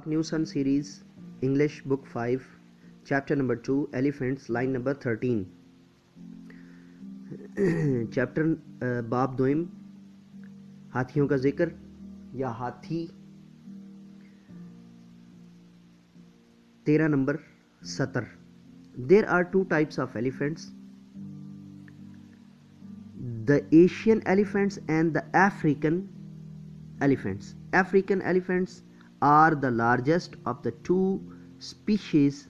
New Sun series, English book 5, chapter number 2, elephants, line number 13. Chapter बाब दोइम, हाथियों का जिक्र या हाथी, 13 नंबर सतर. There are two types of elephants, the Asian elephants and the African elephants. African elephants are the largest of the two species.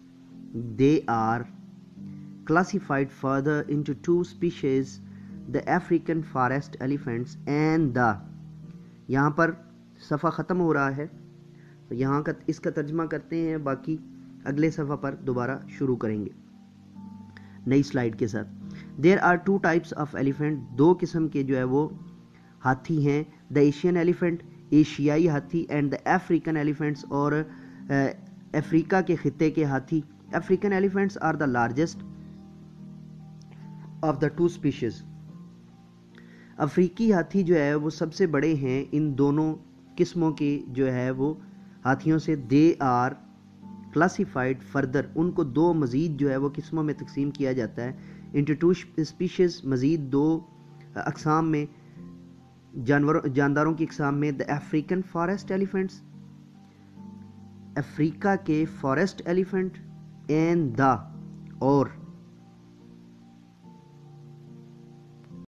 They are classified further into two species, the African forest elephants and the. यहाँ पर सफ़ा ख़त्म हो रहा है तो यहाँ का इसका तर्जमा करते हैं, बाकी अगले सफ़ा पर दोबारा शुरू करेंगे नई स्लाइड के साथ. There are two types of elephant, दो किस्म के जो है वो हाथी हैं. द एशियन एलिफेंट, एशियाई हाथी, एंड द अफ्रीकन एलिफेंट्स, और अफ्रीका के खिते के हाथी. African elephants are the largest of the two species. अफ्रीकी हाथी जो है वो सबसे बड़े हैं इन दोनों किस्मों के जो है वो हाथियों से. दे आर क्लासिफाइड फर्दर, उनको दो मज़ीद जो है वो किस्मों में तकसीम किया जाता है. इंटू टू स्पीशीज, मज़ीद दो अक़साम में, जानदारों की अक़साम में. The African forest elephants, Africa के फॉरेस्ट एलिफेंट, एंड द, और